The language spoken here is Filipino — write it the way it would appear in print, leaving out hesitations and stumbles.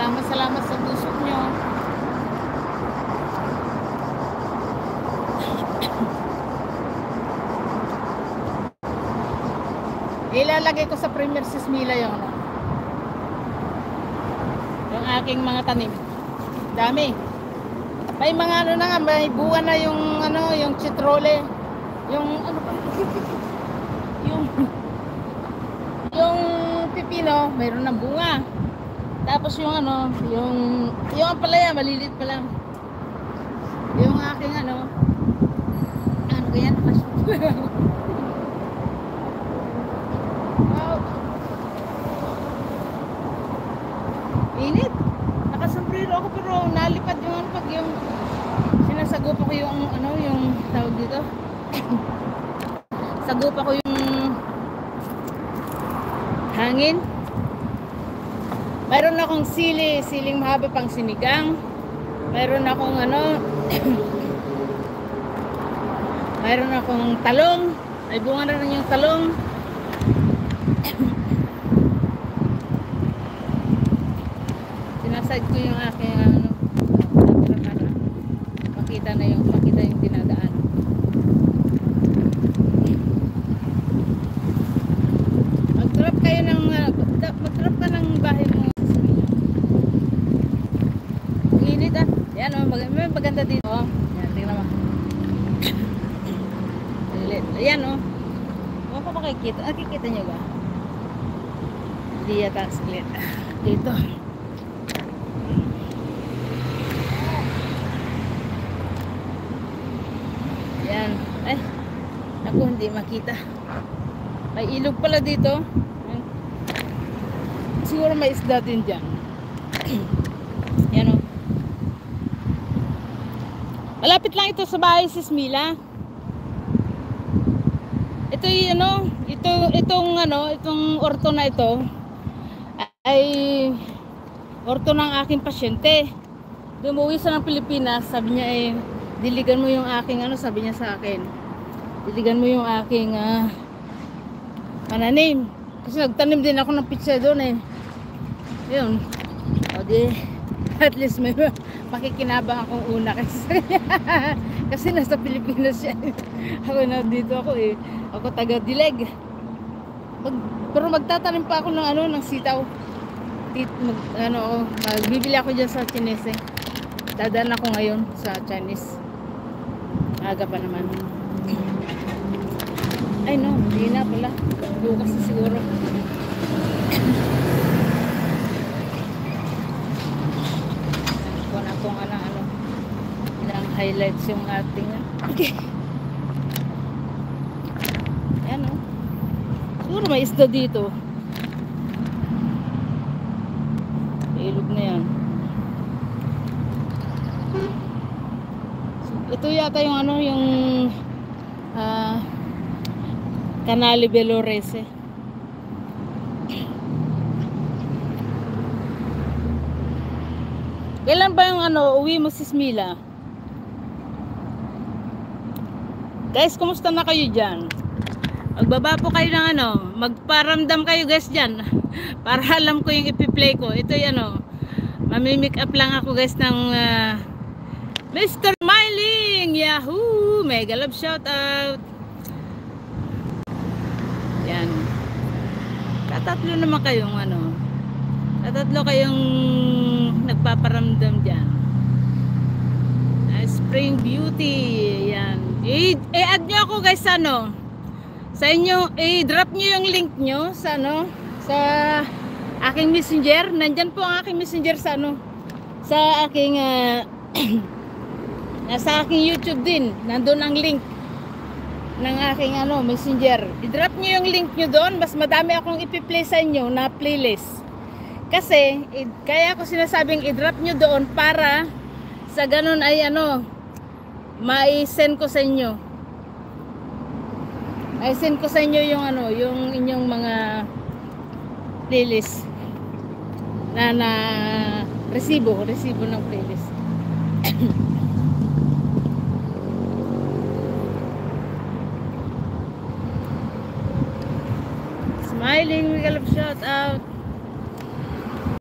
Salamat sa puso nyo. Ilalagay ko sa Premier Sismila yung ano, yung aking mga tanim. Dami. May mga ano na nga, may buwan na yung ano, yung chitrole. Yung ano pa? yung pipino, mayroon ng bunga. Tapos yung ano, yung palaya, malilit pa lang. Yung aking ano yan? Wow. Init. Nakasombrero ako pero nalipad yung ano, pag yung sinasagupa ko yung ano, yung tawag dito. Sagupa ko yung hangin. Mayroon akong siling mahaba pang sinigang. Mayroon akong ano mayroon akong talong. Ay bunga na rin yung talong. Sinaside ko yung aking ano, makita yung dinadaan. Mag-drop kayo ng mag-drop ka ng bahay mo. Init ah. Yan oh, maganda dito oh. Yan, tingnan mo. Ayan oh. Huwag pa makikita. Nakikita nyo ba? Hindi yata split. Dito. Yan. Ay. Ako hindi makita. May ilog pala dito. Siguro may isda din dyan. Yan o. Malapit lang ito sa bahay Sismila. Ito yung ano, itong orto na ito ay orto ng aking pasyente. Dumuwi sa ng Pilipinas, sabi niya diligan mo yung aking ano, sabi niya sa akin. Diligan mo yung aking pananim. Kasi nagtanim din ako ng pizza doon eh. Yun. O di, at least may makikinabang akong una kasi nasa Pilipinas siya. Ako na dito ako eh. Ako taga Dileg. Pero magtatanim pa ako ng ano, ng sitaw. Magbibili ako diyan sa Chinese. Dadaan ako ngayon sa Chinese. Aga pa naman. Ay no, hindi na pala. Bukas na siguro. Kung akong ano, ilang highlights yung ating okay. Ayan o. Siguro may isda dito. Ilog na yan. Ito yata yung ano, yung Canale Belorese. Kailan ba yung ano, uwi mo Sismila? Guys, kumusta na kayo dyan? Magbaba po kayo ng ano, magparamdam kayo guys dyan. Para alam ko yung ipi-play ko. Ito yan o. Mamimake up lang ako guys ng Mr. Smiling! Yahoo! Mega love shout out! Yan. Katatlo naman kayong ano. Katatlo kayong nagpaparamdam dyan. Spring Beauty. Yan. I-add nyo ako guys ano. Sa inyo, i-drop nyo yung link nyo sa ano, sa aking messenger. Nandyan po ang aking messenger sa ano, sa aking nasa aking YouTube din. Nandun ang link ng aking ano, messenger. I-drop nyo yung link nyo doon. Mas madami akong ipi-play sa inyo na playlist. Kasi, kaya ako sinasabing i-drop nyo doon para sa ganun ay ano, mai-send ko sa inyo. Mai-send ko sa inyo yung ano, yung inyong mga playlist na resibo ng playlist. Smiling, we love shout out.